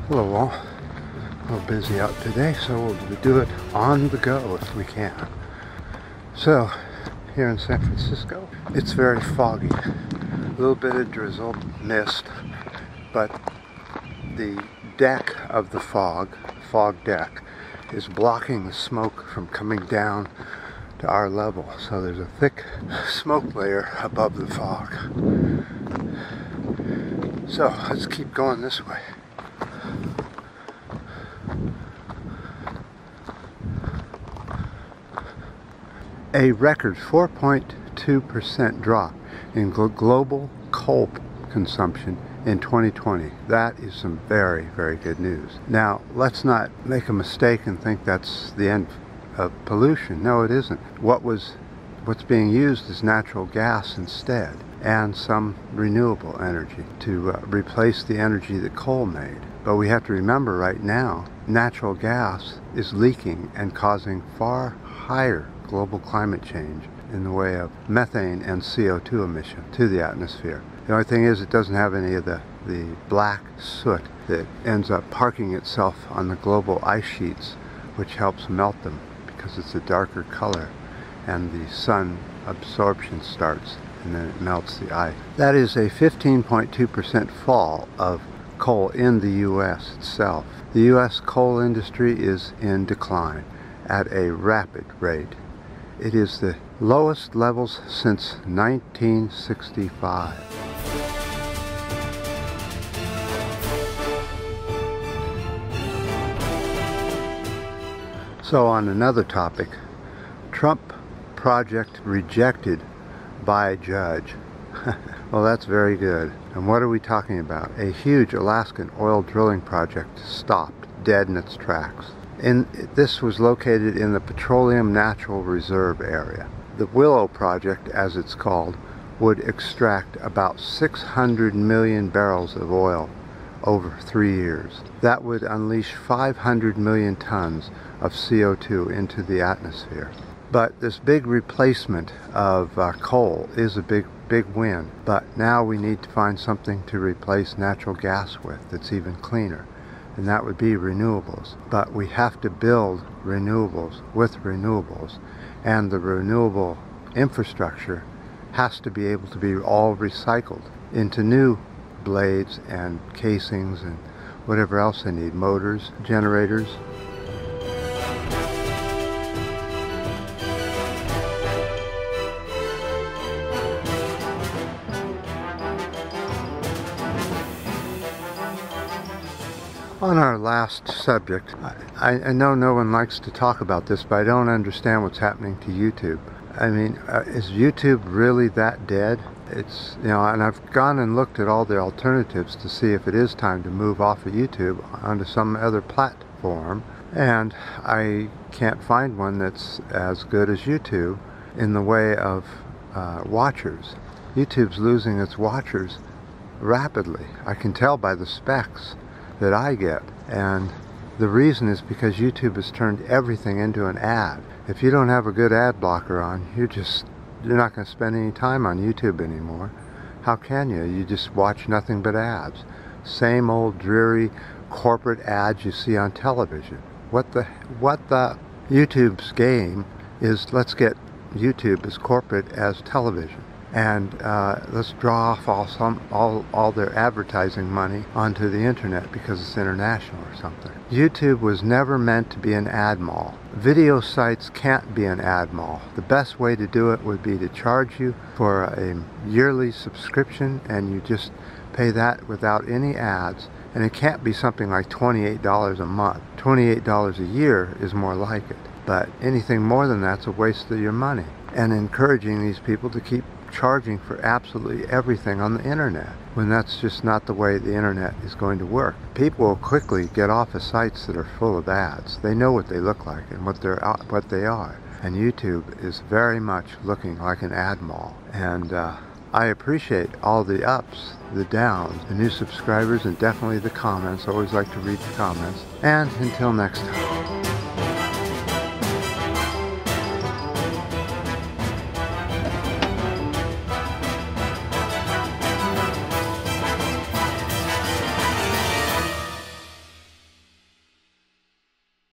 Hello all. A little busy out today, so we'll do it on the go if we can. So, here in San Francisco, it's very foggy. A little bit of drizzle, mist, but the deck of the fog deck, is blocking the smoke from coming down to our level. So there's a thick smoke layer above the fog. So, let's keep going this way. A record 4.2% drop in global coal consumption in 2020. That is some very, very good news. Now, let's not make a mistake and think that's the end of pollution. No, it isn't. What's being used is natural gas instead, and some renewable energy to replace the energy that coal made. But we have to remember right now, natural gas is leaking and causing far higher global climate change in the way of methane and CO2 emission to the atmosphere. The only thing is it doesn't have any of the black soot that ends up parking itself on the global ice sheets, which helps melt them because it's a darker color and the sun absorption starts and then it melts the ice. That is a 15.2% fall of coal in the U.S. itself. The U.S. coal industry is in decline at a rapid rate. It is the lowest levels since 1965. So on another topic, Trump project rejected by judge. Well, that's very good. And what are we talking about? A huge Alaskan oil drilling project stopped dead in its tracks. This was located in the Petroleum Natural Reserve area. The Willow Project, as it's called, would extract about 600 million barrels of oil over 3 years. That would unleash 500 million tons of CO2 into the atmosphere. But this big replacement of coal is a big win. But now we need to find something to replace natural gas with that's even cleaner. And that would be renewables. But we have to build renewables with renewables, and the renewable infrastructure has to be able to be all recycled into new blades and casings and whatever else they need, motors, generators. On our last subject, I know no one likes to talk about this, but I don't understand what's happening to YouTube. I mean, is YouTube really that dead? It's, you know, and I've gone and looked at all the alternatives to see if it is time to move off of YouTube onto some other platform, and I can't find one that's as good as YouTube in the way of watchers. YouTube's losing its watchers rapidly. I can tell by the specs that I get, and the reason is because YouTube has turned everything into an ad. If you don't have a good ad blocker on, you're not going to spend any time on YouTube anymore. How can you? You just watch nothing but ads. Same old dreary corporate ads you see on television. What the YouTube's game is, let's get YouTube as corporate as television. And let's draw off all their advertising money onto the internet because it's international or something. YouTube was never meant to be an ad mall. Video sites can't be an ad mall. The best way to do it would be to charge you for a yearly subscription, and you just pay that without any ads. And it can't be something like $28 a month. $28 a year is more like it. But anything more than that's a waste of your money. And encouraging these people to keep charging for absolutely everything on the internet, when that's just not the way the internet is going to work. People will quickly get off of sites that are full of ads. They know what they look like and what they are. And YouTube is very much looking like an ad mall. And I appreciate all the ups, the downs, the new subscribers, and definitely the comments. I always like to read the comments. And until next time.